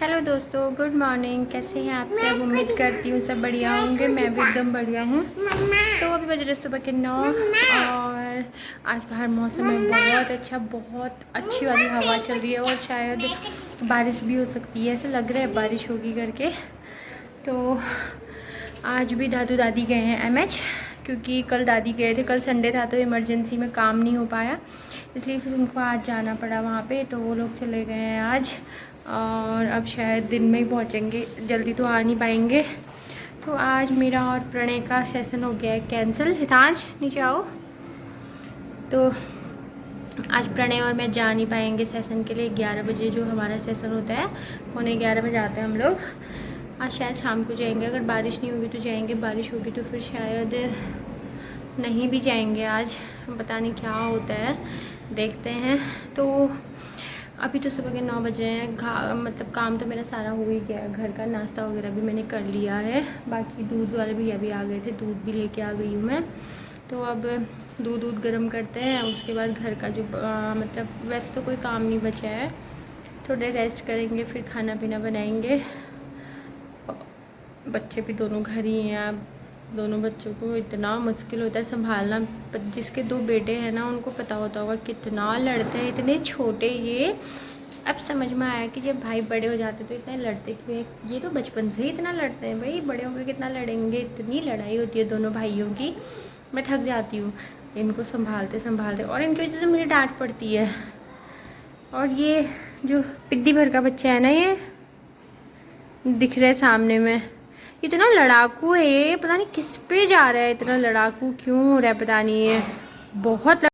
Hello दोस्तों, good morning. कैसे हैं आप सब? उम्मीद करती हूँ सब बढ़िया होंगे। मैं भी एकदम बढ़िया हूँ। तो अभी बज रहे सुबह के 9 और आज बाहर मौसम है बहुत अच्छा, बहुत अच्छी वाली हवा चल रही है और शायद बारिश भी हो सकती है। ऐसा लग रहा है बारिश होगी करके। तो आज भी दादू दादी गए हैं एमएच, क्योंकि कल दादी गए थे। कल संडे था तो इमरजेंसी में काम नहीं हो पाया, इसलिए फिर उनको आज जाना पड़ा वहाँ पे। तो वो लोग चले गए हैं आज और अब शायद दिन में ही पहुँचेंगे, जल्दी तो आ नहीं पाएंगे। तो आज मेरा और प्रणय का सेशन हो गया है कैंसिल। हितांश नीचे आओ। तो आज प्रणय और मैं जा नहीं पाएंगे सेशन के लिए। 11 बजे जो हमारा सेशन होता है, 11:15 बजे आते हैं हम लोग। आज शायद शाम को जाएंगे, अगर बारिश नहीं होगी तो जाएंगे, बारिश होगी तो फिर शायद नहीं भी जाएंगे। आज पता नहीं क्या होता है, देखते हैं। तो अभी तो सुबह के 9 बजे हैं। मतलब काम तो मेरा सारा हो ही गया है। घर का नाश्ता वगैरह भी मैंने कर लिया है। बाकी दूध वाले भैया भी आ गए थे, दूध भी लेके आ गई हूँ मैं। तो अब दूध गर्म करते हैं, उसके बाद घर का जो मतलब वैसे तो कोई काम नहीं बचा है, थोड़े रेस्ट करेंगे, फिर खाना पीना बनाएंगे। बच्चे भी दोनों घर ही हैं। अब दोनों बच्चों को इतना मुश्किल होता है संभालना। जिसके 2 बेटे हैं ना, उनको पता होता होगा कितना लड़ते हैं, इतने छोटे ये। अब समझ में आया कि जब भाई बड़े हो जाते तो इतना लड़ते क्यों हैं। ये तो बचपन से ही इतना लड़ते हैं भाई, बड़े होकर कितना लड़ेंगे। इतनी लड़ाई होती है दोनों भाइयों की, मैं थक जाती हूँ इनको संभालते संभालते, और इनकी वजह से मुझे डांट पड़ती है। और ये जो पिद्दी भर का बच्चा है ना, ये दिख रहा है सामने में, इतना लड़ाकू है ये। पता नहीं किस पे जा रहा है, इतना लड़ाकू क्यों हो रहा है पता नहीं है, बहुत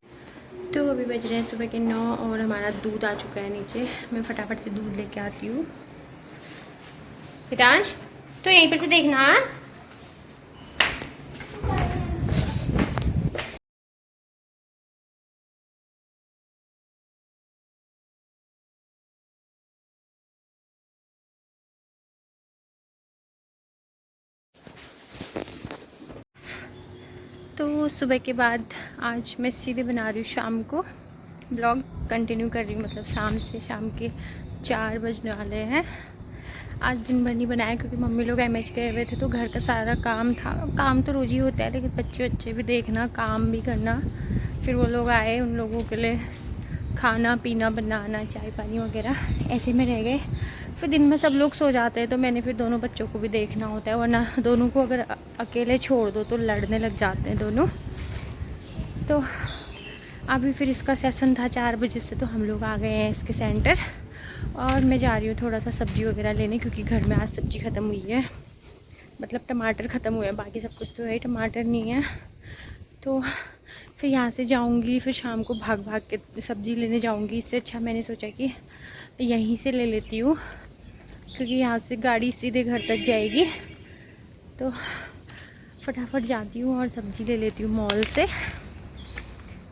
तो अभी बज रहे हैं सुबह के 9 और हमारा दूध आ चुका है नीचे। मैं फटाफट से दूध लेके आती हूँ। हितांश तो यहीं पर से देखना। तो सुबह के बाद आज मैं सीधे बना रही हूँ शाम को ब्लॉग कंटिन्यू कर रही हूँ। मतलब शाम से, शाम के 4 बजने वाले हैं। आज दिन भर नहीं बनाया क्योंकि मम्मी लोग एमएच गए हुए थे, तो घर का सारा काम था। काम तो रोज़ ही होता है, लेकिन बच्चे भी देखना, काम भी करना। फिर वो लोग आए, उन लोगों के लिए खाना पीना बनाना, चाय पानी वगैरह, ऐसे में रह गए। फिर दिन में सब लोग सो जाते हैं तो मैंने फिर दोनों बच्चों को भी देखना होता है, वरना दोनों को अगर अकेले छोड़ दो तो लड़ने लग जाते हैं दोनों। तो अभी फिर इसका सेशन था 4 बजे से, तो हम लोग आ गए हैं इसके सेंटर और मैं जा रही हूँ थोड़ा सा सब्ज़ी वगैरह लेने, क्योंकि घर में आज सब्ज़ी ख़त्म हुई है। मतलब टमाटर ख़त्म हुए हैं, बाकी सब कुछ तो है, टमाटर नहीं है। तो फिर यहाँ से जाऊँगी, फिर शाम को भाग भाग के सब्ज़ी लेने जाऊँगी। इससे अच्छा मैंने सोचा कि यहीं से ले लेती हूँ, क्योंकि यहाँ से गाड़ी सीधे घर तक जाएगी। तो फटाफट जाती हूँ और सब्ज़ी ले लेती हूँ मॉल से,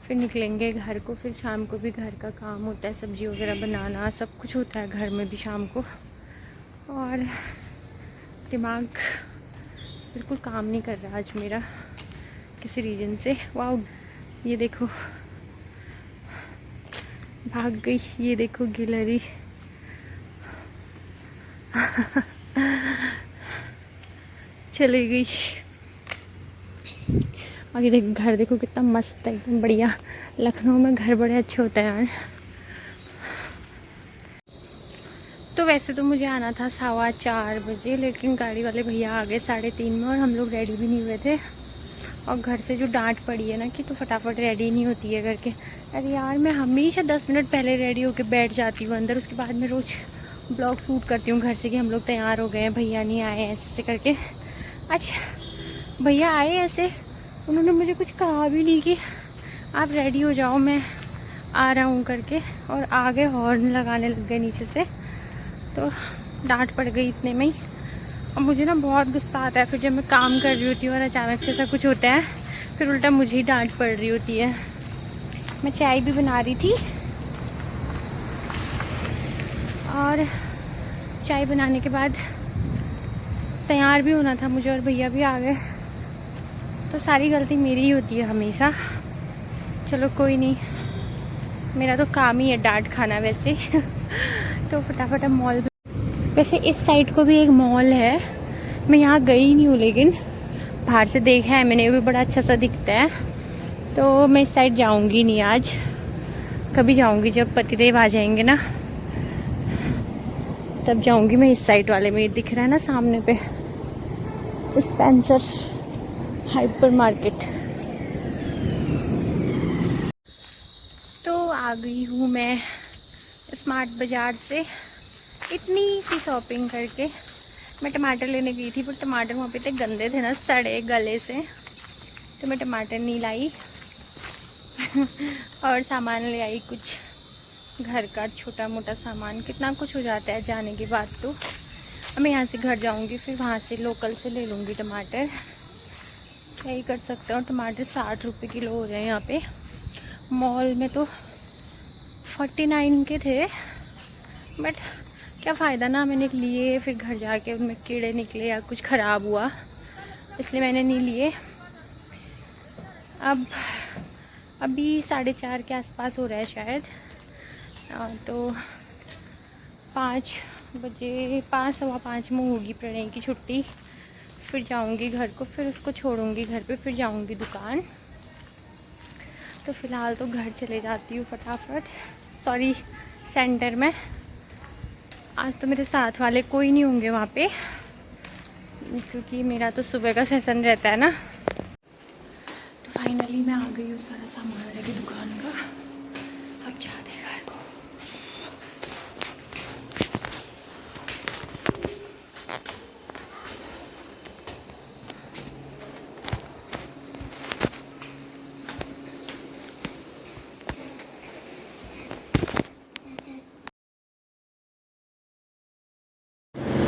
फिर निकलेंगे घर को। फिर शाम को भी घर का काम होता है, सब्ज़ी वगैरह बनाना, सब कुछ होता है घर में भी शाम को। और दिमाग बिल्कुल काम नहीं कर रहा आज मेरा किसी रीज़न से। वाह, ये देखो भाग गई, ये देखो गिलहरी। चली गई। और ये देखो घर, देखो कितना मस्त है, एकदम बढ़िया। लखनऊ में घर बड़े अच्छे होते हैं यार। तो वैसे तो मुझे आना था 4:15 बजे, लेकिन गाड़ी वाले भैया आ गए 3:30 में, और हम लोग रेडी भी नहीं हुए थे। और घर से जो डांट पड़ी है ना कि तो फटाफट रेडी नहीं होती है करके। अरे यार, मैं हमेशा 10 मिनट पहले रेडी होकर बैठ जाती हूँ अंदर। उसके बाद मैं रोज़ ब्लॉग शूट करती हूँ घर से कि हम लोग तैयार हो गए हैं, भैया नहीं आए हैं, ऐसे करके। अच्छा भैया आए ऐसे, उन्होंने मुझे कुछ कहा भी नहीं कि आप रेडी हो जाओ, मैं आ रहा हूँ करके, और आगे हॉर्न लगाने लग गए नीचे से। तो डांट पड़ गई इतने में ही। अब मुझे ना बहुत गुस्सा आता है फिर जब मैं काम कर रही होती हूँ और अचानक से ऐसा कुछ होता है, फिर उल्टा मुझे ही डांट पड़ रही होती है। मैं चाय भी बना रही थी, और चाय बनाने के बाद तैयार भी होना था मुझे, और भैया भी आ गए। तो सारी गलती मेरी ही होती है हमेशा। चलो कोई नहीं, मेरा तो काम ही है डांट खाना वैसे। तो फटाफट हम मॉल वैसे इस साइड को भी एक मॉल है, मैं यहाँ गई नहीं हूँ, लेकिन बाहर से देखा है मैंने, भी बड़ा अच्छा सा दिखता है। तो मैं इस साइड जाऊँगी नहीं आज, कभी जाऊँगी जब पतिदेव आ जाएंगे ना, तब जाऊँगी मैं इस साइड वाले में। दिख रहा है ना सामने पे स्पेंसर हाइपर मार्केट। तो आ गई हूँ मैं स्मार्ट बाज़ार से इतनी सी शॉपिंग करके। मैं टमाटर लेने गई थी, पर टमाटर वहाँ पे इतने गंदे थे ना, सड़े गले से, तो मैं टमाटर नहीं लाई और सामान ले आई कुछ घर का छोटा मोटा सामान। कितना कुछ हो जाता है जाने के बाद। तो अब मैं यहाँ से घर जाऊँगी, फिर वहाँ से लोकल से ले लूँगी टमाटर। क्या ही कर सकते हो, टमाटर 60 रुपये किलो हो रहे हैं यहाँ पे। मॉल में तो 49 के थे, बट क्या फ़ायदा ना, मैंने लिए फिर घर जाके उनमें कीड़े निकले या कुछ ख़राब हुआ, इसलिए मैंने नहीं लिए। अब अभी 4:30 के आसपास हो रहा है शायद, तो 5 बजे 5 सवा 5 में होगी प्रणय की छुट्टी। फिर जाऊंगी घर को, फिर उसको छोड़ूंगी घर पे, फिर जाऊंगी दुकान। तो फ़िलहाल तो घर चले जाती हूँ फटाफट, सॉरी सेंटर में। आज तो मेरे साथ वाले कोई नहीं होंगे वहाँ पे, क्योंकि मेरा तो सुबह का सेशन रहता है ना। तो फाइनली मैं आ गई हूँ सारा सामान लेके दुकान का, अब जाते हैं घर को।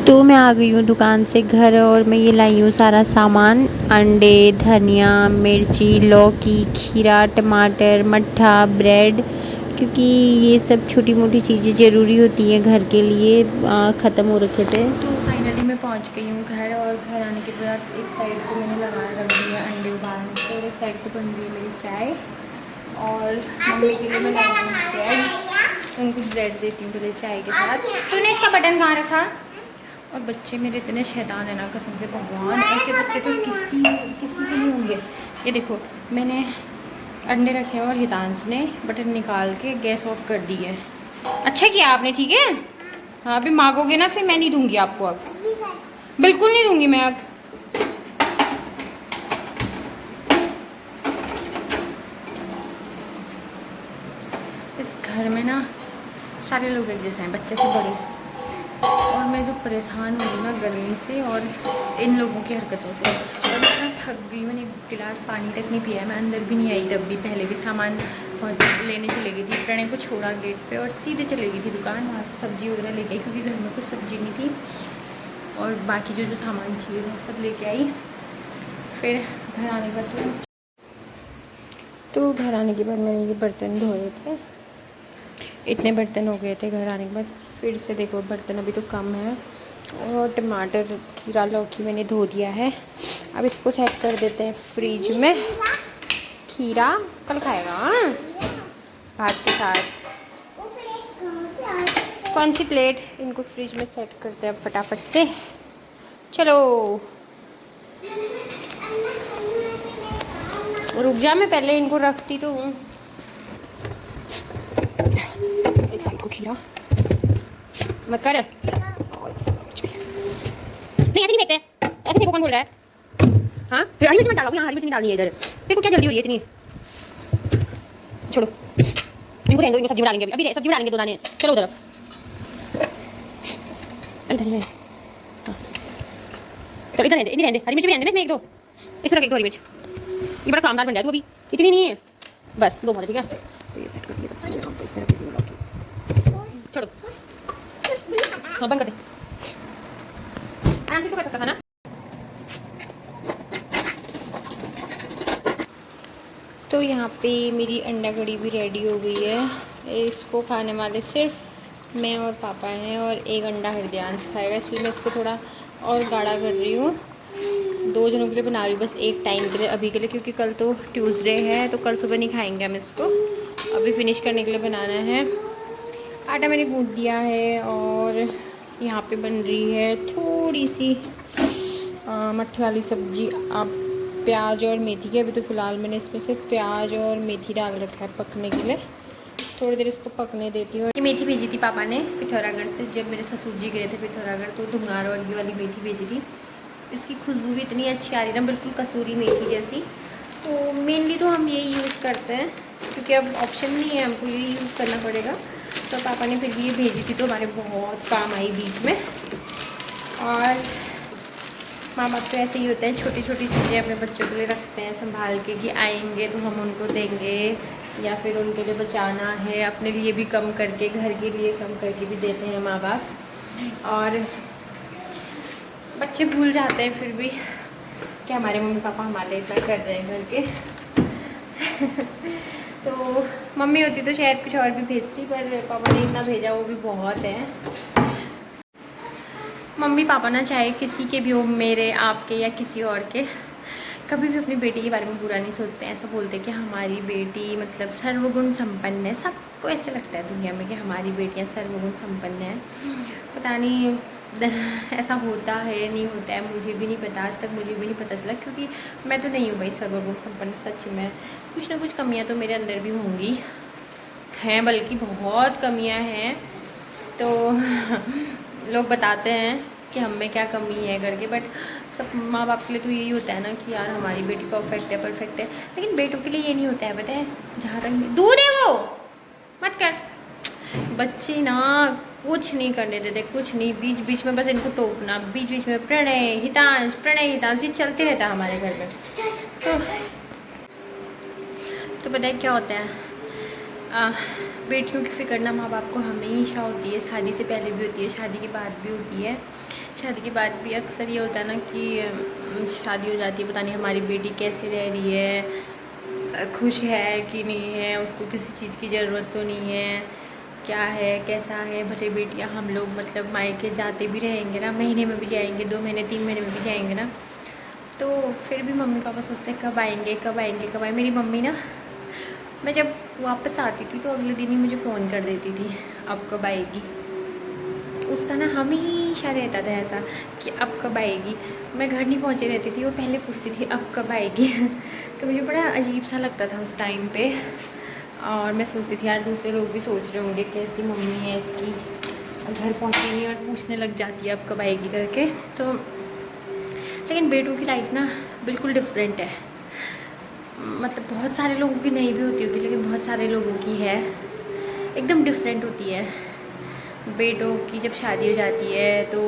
तो मैं आ गई हूँ दुकान से घर, और मैं ये लाई हूँ सारा सामान, अंडे, धनिया, मिर्ची, लौकी, खीरा, टमाटर, मट्ठा, ब्रेड, क्योंकि ये सब छोटी मोटी चीज़ें ज़रूरी होती हैं घर के लिए, ख़त्म हो रखे थे। तो फाइनली मैं पहुँच गई हूँ घर, और घर आने के बाद एक साइड को मैंने लगा रख दिया अंडे उबालने को, और एक साइड को बन गई मेरी चाय, और मम्मी के लिए मैं लाई हूँ ब्रेड, उनको ब्रेड देती हूँ पहले चाय के साथ। तूने इसका बटन कहाँ रखा? और बच्चे मेरे इतने शैतान है ना, कसम से भगवान, ऐसे बच्चे तो किसी के नहीं होंगे। ये देखो, मैंने अंडे रखे हैं और हितांश ने बटन निकाल के गैस ऑफ कर दी है। अच्छा किया आपने, ठीक है। हाँ, अभी मांगोगे ना फिर मैं नहीं दूंगी आपको, अब बिल्कुल नहीं दूंगी मैं अब। इस घर में ना सारे लोग एक जैसे हैं, बच्चे से बड़े, और मैं जो परेशान हो रही ना गर्मी से और इन लोगों की हरकतों से, और इतना थक गई, मैंने एक गिलास पानी तक नहीं पिया है। मैं अंदर भी नहीं आई तब भी, पहले भी सामान लेने चली गई थी, प्रणय को छोड़ा गेट पे और सीधे चली गई थी दुकान, वहाँ से सब्ज़ी वगैरह लेके आई, क्योंकि घर में कुछ सब्ज़ी नहीं थी, और बाकी जो सामान चाहिए था सब लेके आई। फिर घर आने के बाद तो घर आने के बाद मैंने ये बर्तन धोए थे, इतने बर्तन हो गए थे घर आने के बाद। फिर से देखो बर्तन अभी तो कम है, और टमाटर, खीरा, लौकी मैंने धो दिया है। अब इसको सेट कर देते हैं फ्रिज में। खीरा कल खाएगा भात के साथ। कौन सी प्लेट? इनको फ्रिज में सेट करते हैं फटाफट से। चलो रुक जा, मैं पहले इनको रखती तो हूँ। एक साइड को खीरा मत कर, नहीं ऐसे नहीं फेंकते, ऐसे फेंको, कौन बोल रहा है? हाँ, हरी मिर्च मत डालो, यहाँ हरी मिर्च नहीं डालनी है इधर। देखो क्या जल्दी हो रही है इतनी, छोड़ो इनको, रहने दो, इनको सब्जी में डालेंगे, अभी सब्जी में डालेंगे 2 दाने। चलो उधर, धनिया, हाँ चलो इधर रहने दे, रहने दे, हरी मिर्च भी रहने दे इसमें 1-2, इसमें रख 1-2 हरी मिर्च, ये बड़ा कामदार बन जाए तू अभी, इतनी नहीं है, बस 2 बहुत है, ठीक है। तो ये सेट कर दिया सब्जी, तो इसमें रख दी लौकी, छोड़ो, हाँ बंद कर दे, आराम से तो कर सकता था ना। तो यहाँ पे मेरी अंडा कड़ी भी रेडी हो गई है। इसको खाने वाले सिर्फ मैं और पापा हैं, और 1 अंडा हृदयांश खाएगा, इसलिए मैं इसको थोड़ा और गाढ़ा कर रही हूँ। 2 जनों के लिए बना रही हूँ, बस एक टाइम के लिए अभी के लिए, क्योंकि कल तो ट्यूसडे है, तो कल सुबह नहीं खाएंगे हम इसको, अभी फिनिश करने के लिए बनाना है। आटा मैंने गूँथ दिया है, और यहाँ पे बन रही है थोड़ी सी मट्ठे वाली सब्जी। आप प्याज और मेथी की, अभी तो फ़िलहाल मैंने इसमें से प्याज और मेथी डाल रखा है पकने के लिए। थोड़ी देर इसको पकने देती हूँ। ये मेथी भेजी थी पापा ने पिथौरागढ़ से, जब मेरे ससुर जी गए थे पिथौरागढ़, तो धुंगार और ये वाली मेथी भेजी थी। इसकी खुशबू भी इतनी अच्छी आ रही ना, बिल्कुल कसूरी मेथी जैसी। तो मेनली तो हम यही यूज़ करते हैं क्योंकि अब ऑप्शन नहीं है, हमको यही यूज़ करना पड़ेगा। तो पापा ने फिर भी ये भेजी थी तो हमारे बहुत काम आई बीच में। और माँ बाप तो ऐसे ही होते हैं, छोटी छोटी चीज़ें अपने बच्चों के लिए रखते हैं संभाल के कि आएंगे तो हम उनको देंगे, या फिर उनके लिए बचाना है, अपने लिए भी कम करके, घर के लिए कम करके भी देते हैं माँ बाप। और बच्चे भूल जाते हैं फिर भी कि हमारे मम्मी पापा हमारे लिए इतना कर रहे हैं करके। तो मम्मी होती तो शायद कुछ और भी भेजती, पर पापा ने इतना भेजा वो भी बहुत है। मम्मी पापा ना चाहे किसी के भी हो, मेरे, आपके या किसी और के, कभी भी अपनी बेटी के बारे में बुरा नहीं सोचते हैं। ऐसा बोलते हैं कि हमारी बेटी मतलब सर्वगुण संपन्न है। सबको ऐसे लगता है दुनिया में कि हमारी बेटियां सर्वगुण संपन्न है। पता नहीं ऐसा होता है नहीं होता है, मुझे भी नहीं पता, आज तक मुझे भी नहीं पता चला, क्योंकि मैं तो नहीं हूँ भाई सर्वगुण संपन्न। सच में कुछ ना कुछ कमियाँ तो मेरे अंदर भी होंगी, हैं बल्कि बहुत कमियाँ हैं। तो लोग बताते हैं कि हम में क्या कमी है करके, बट सब माँ बाप के लिए तो यही होता है ना कि यार हमारी बेटी परफेक्ट है परफेक्ट है। लेकिन बेटों के लिए ये नहीं होता है, पता है, जहाँ तक दूध है वो मत कर। बच्चे ना कुछ नहीं करने देते, कुछ नहीं, बीच बीच में बस इनको टोकना, बीच बीच में प्रणय हितांश ये चलते रहता है हमारे घर में। तो पता है क्या होता है, बेटियों की फिक्र ना माँ बाप को हमेशा होती है, शादी से पहले भी होती है, शादी के बाद भी होती है। शादी के बाद भी अक्सर ये होता है ना कि शादी हो जाती है, पता नहीं हमारी बेटी कैसे रह रही है, खुश है कि नहीं है, उसको किसी चीज़ की ज़रूरत तो नहीं है, क्या है कैसा है। भले बेटियाँ हम लोग मतलब मायके जाते भी रहेंगे ना, महीने में भी जाएंगे, 2 महीने 3 महीने में भी जाएंगे ना, तो फिर भी मम्मी पापा सोचते हैं कब आएंगे कब आएंगे कब आएंगे। मेरी मम्मी ना, मैं जब वापस आती थी तो अगले दिन ही मुझे फ़ोन कर देती थी अब कब आएगी। उसका ना हमेशा रहता था ऐसा कि अब कब आएगी। मैं घर नहीं पहुँचे रहती थी, वो पहले पूछती थी अब कब आएगी। तो मुझे बड़ा अजीब सा लगता था उस टाइम पे। और मैं सोचती थी यार दूसरे लोग भी सोच रहे होंगे कैसी मम्मी है इसकी, घर पहुँची नहीं और पूछने लग जाती है अब कब आएगी करके। तो लेकिन बेटों की लाइफ ना बिल्कुल डिफरेंट है। मतलब बहुत सारे लोगों की नहीं भी होती होगी, लेकिन बहुत सारे लोगों की है, एकदम डिफरेंट होती है। बेटों की जब शादी हो जाती है तो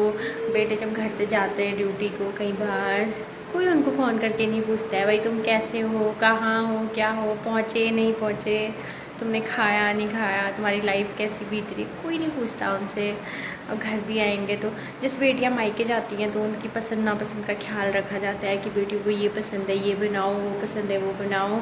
बेटे जब घर से जाते हैं ड्यूटी को, कई बार कोई उनको फ़ोन करके नहीं पूछता है भाई तुम कैसे हो, कहाँ हो, क्या हो, पहुँचे नहीं पहुँचे, तुमने खाया नहीं खाया, तुम्हारी लाइफ कैसी बीत रही, कोई नहीं पूछता उनसे। और घर भी आएंगे तो जैसे बेटियां मायके जाती हैं तो उनकी पसंद नापसंद का ख्याल रखा जाता है कि बेटियों को ये पसंद है ये बनाओ, वो पसंद है वो बनाओ।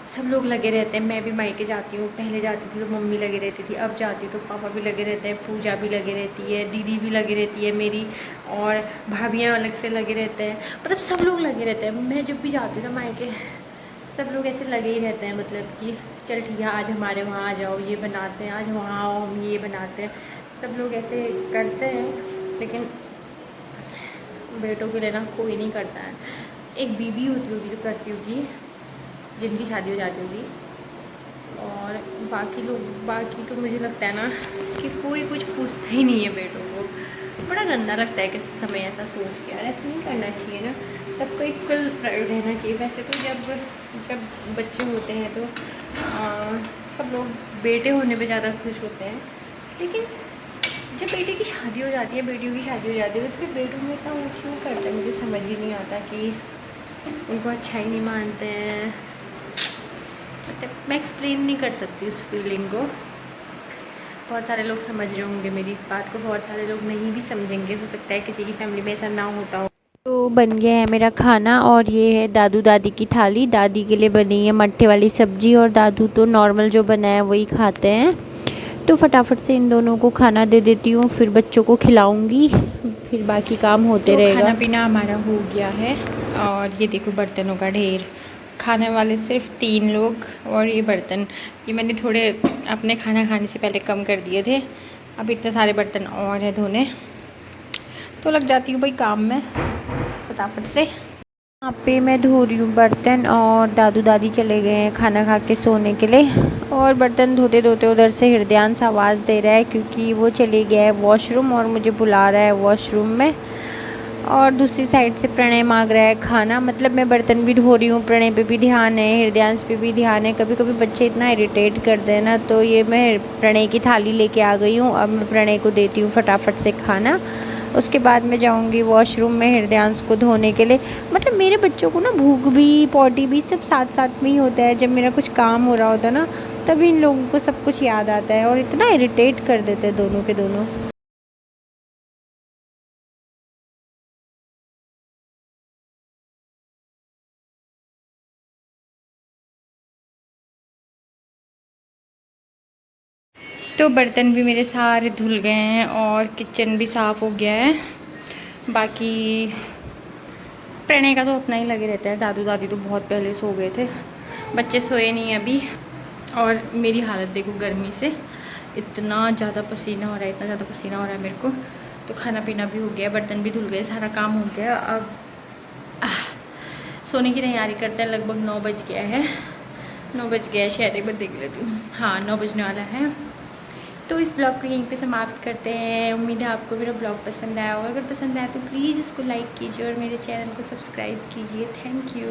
सब लोग लगे रहते हैं। मैं भी मायके जाती हूँ, पहले जाती थी तो मम्मी लगे रहती थी, अब जाती तो पापा भी लगे रहते हैं, पूजा भी लगी रहती है, दीदी भी लगी रहती है मेरी, और भाभियाँ अलग से लगे रहते हैं, मतलब सब लोग लगे रहते हैं। मैं जब भी जाती हूँ ना मायके, सब लोग ऐसे लगे ही रहते हैं, मतलब कि चल ठीक है आज हमारे वहाँ आ जाओ ये बनाते हैं, आज वहाँ आओ हम ये बनाते हैं, सब लोग ऐसे करते हैं। लेकिन बेटों के लिए ना कोई नहीं करता है। एक बीबी होती होगी जो करती होगी, जिनकी शादी हो जाती होगी, और बाकी तो मुझे लगता है ना कि कोई कुछ पूछता ही नहीं है बेटों को। बड़ा गंदा लगता है किसी समय ऐसा सोच के, यार ऐसा नहीं करना चाहिए ना, सबको इक्वल प्राइड रहना चाहिए। वैसे तो जब बच्चे होते हैं तो सब लोग बेटे होने पे ज़्यादा खुश होते हैं, लेकिन जब बेटे की शादी हो जाती है, बेटियों की शादी हो जाती है, तो फिर बेटों में इतना वो क्यों करते हैं, मुझे समझ ही नहीं आता कि उनको अच्छा ही नहीं मानते हैं। मतलब मैं एक्सप्लेन नहीं कर सकती उस फीलिंग को। बहुत सारे लोग समझ रहे होंगे मेरी इस बात को, बहुत सारे लोग नहीं भी समझेंगे, हो सकता है किसी की फैमिली में ऐसा ना होता हो। तो बन गया है मेरा खाना, और ये है दादू दादी की थाली। दादी के लिए बनी है मट्ठे वाली सब्जी, और दादू तो नॉर्मल जो बना है वही खाते हैं। तो फटाफट से इन दोनों को खाना दे देती हूँ, फिर बच्चों को खिलाऊंगी, फिर बाकी काम होते रहेगा। खाना पीना हमारा हो गया है, और ये देखो बर्तनों का ढेर। खाने वाले सिर्फ 3 लोग, और ये बर्तन ये मैंने थोड़े अपने खाना खाने से पहले कम कर दिए थे, अब इतने सारे बर्तन और है धोने, तो लग जाती हूँ भाई काम में फटाफट से। यहाँ पे मैं धो रही हूँ बर्तन और दादू दादी चले गए हैं खाना खा के सोने के लिए। और बर्तन धोते धोते उधर से हृदयांश आवाज़ दे रहा है क्योंकि वो चले गया है वॉशरूम और मुझे बुला रहा है वॉशरूम में। और दूसरी साइड से प्रणय मांग रहा है खाना। मतलब मैं बर्तन भी धो रही हूँ, प्रणय पे भी ध्यान है, हृदयांश पे भी ध्यान है। कभी कभी बच्चे इतना इरिटेट करते हैं ना, तो ये मैं प्रणय की थाली लेके आ गई हूँ। अब मैं प्रणय को देती हूँ फटाफट से खाना, उसके बाद मैं जाऊँगी वॉशरूम में हृदयांश को धोने के लिए। मतलब मेरे बच्चों को ना भूख भी पॉटी भी सब साथ साथ में ही होता है। जब मेरा कुछ काम हो रहा होता है ना, तभी इन लोगों को सब कुछ याद आता है और इतना इरिटेट कर देते हैं दोनों के दोनों। तो बर्तन भी मेरे सारे धुल गए हैं और किचन भी साफ़ हो गया है। बाकी प्रणय का तो अपना ही लगे रहता है, दादू दादी तो बहुत पहले सो गए थे, बच्चे सोए नहीं अभी। और मेरी हालत देखो गर्मी से, इतना ज़्यादा पसीना हो रहा है, इतना ज़्यादा पसीना हो रहा है मेरे को। तो खाना पीना भी हो गया, बर्तन भी धुल गए, सारा काम हो गया। अब सोने की तैयारी करते हैं। लगभग 9 बज गया है, 9 बज गया है शायद, एक बार देख लेती हूँ। हाँ 9 बजने वाला है। तो इस ब्लॉग को यहीं पे समाप्त करते हैं। उम्मीद है आपको मेरा ब्लॉग पसंद आया होगा। अगर पसंद आया तो प्लीज़ इसको लाइक कीजिए और मेरे चैनल को सब्सक्राइब कीजिए। Thank you.